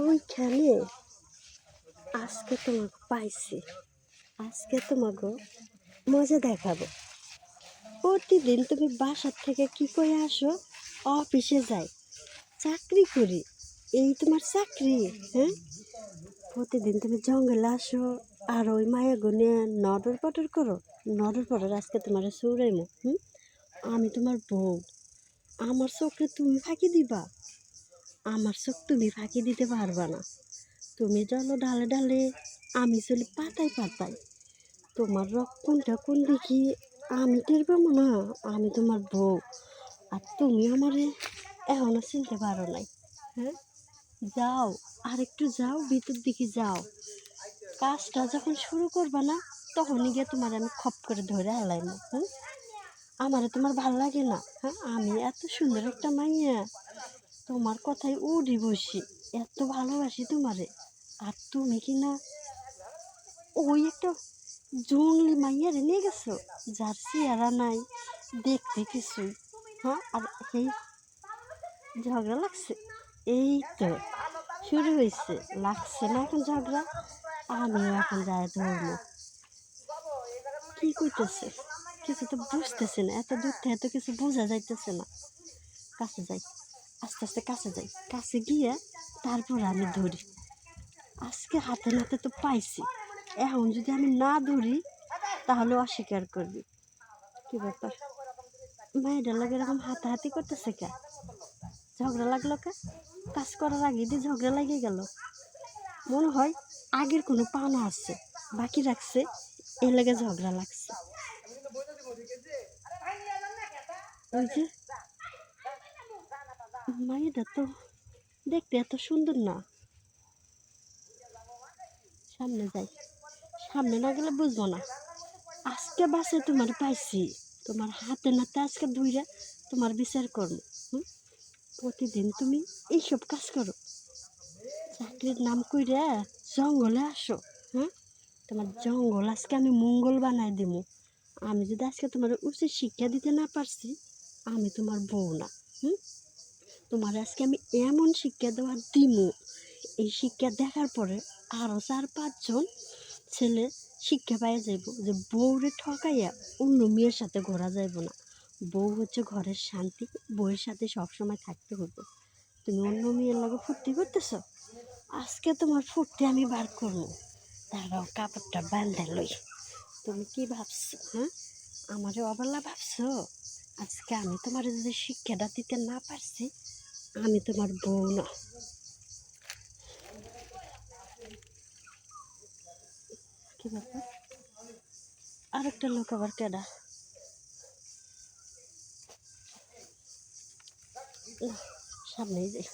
ওইখানে আজকে তোমাকে পাইছি। আজকে তোমাকে মজা দেখাবো। প্রতিদিন তুমি বাসার থেকে কি করে আসো? অফিসে যাই, চাকরি করি, এই তোমার চাকরি? হ্যাঁ, প্রতিদিন তুমি জঙ্গলে আসো আর ওই মায়া গুনে নডর পটর করো। নডর পটর আজকে তোমার সৌরাইমো। আমি তোমার বউ, আমার চোখে তুমি ফাঁকি দিবা? আমার চোখ তুমি ফাঁকি দিতে পারবা না। তুমি চলো ডালে ডালে, আমি চলি পাতায় পাতায়। তোমার কোনটা কোন দেখি আমি টের পাবো না? আমি তোমার বউ, আর তুমি আমারে এখনো চিনতে পারো নাই। হ্যাঁ, যাও, আর একটু যাও, ভিতর দিকে যাও। কাজটা যখন শুরু করবা না, তখনই গিয়ে তোমার আমি খপ করে ধরে হালাইম। আমারে তোমার ভাল লাগে না? হ্যাঁ, আমি এত সুন্দর একটা মাইয়া, তোমার কথাই উড়ি বসি, এত ভালোবাসি তোমারে। আর তুমি কি না ওই একটা জঙ্গলি মাইয়ারে নিয়ে গেছো, যার চেহারা নাই, দেখতে কিছুই। হ্যাঁ, আর এই ঝগড়া লাগছে, এই তো শুরু হয়েছে। লাগছে না এখন ঝগড়া? আমিও এখন যায় ধরবো। কি করতেছে কিছু তো বুঝতেছে না, এত দূর থেকে এত কিছু বোঝা যাইতেছে না। কাছে যাই, আস্তে আস্তে কাছে যাই, কাছে গিয়ে তারপর আমি ধরি। আজকে হাতে নাতে তো পাইছি, এখন যদি আমি না ধরি তাহলে অস্বীকার করবি। কি ব্যাপার, মায়ের লাগে এরকম হাতাহাতি করতেছে কে? ঝগড়া লাগলো কে? কাজ করার আগে দিয়ে ঝগড়া লাগিয়ে গেল। মনে হয় আগের কোনো পাওনা আছে, বাকি রাখছে, এর লাগে ঝগড়া লাগছে। ওই যে মায়েরা তো দেখতে এত সুন্দর না। সামনে যাই, সামনে না গেলে বুঝবো না। আজকে বাসে তোমার পাইছি, তোমার হাতে নাতে আজকে ধুইরা তোমার বিচার করবো। প্রতিদিন তুমি এইসব কাজ করো, চাকরির নাম কইরা জঙ্গলে আসো। হ্যাঁ, তোমার জঙ্গল আজকে আমি মঙ্গল বানাই দিব। আমি যদি আজকে তোমার উচিত শিক্ষা দিতে না পারছি, আমি তোমার বউ না। তোমার আজকে আমি এমন শিক্ষা দেওয়ার দিমু, এই শিক্ষা দেখার পরে আরও 4-5 জন ছেলে শিক্ষা পাইয়া যাইব যে বউরে ঠকাইয়া অন্য মেয়ের সাথে ঘোরা যাইব না। বউ হচ্ছে ঘরের শান্তি, বউয়ের সাথে সবসময় থাকতে হবে। তুমি অন্য মেয়ের লগে ফুর্তি করতেছ, আজকে তোমার ফুর্তি আমি বার করবো। দাঁড়াও, কাপড়টা বান্ধা লই। তুমি কি ভাবছো? হ্যাঁ, আমারে অবলা ভাবছো? আজকে আমি তোমার যদি শিক্ষাটা দিতে না পারছি, আমি তোমার বউ না। কি ব্যাপার, আরেকটা লোক আবার কেডা? সামনেই যাই।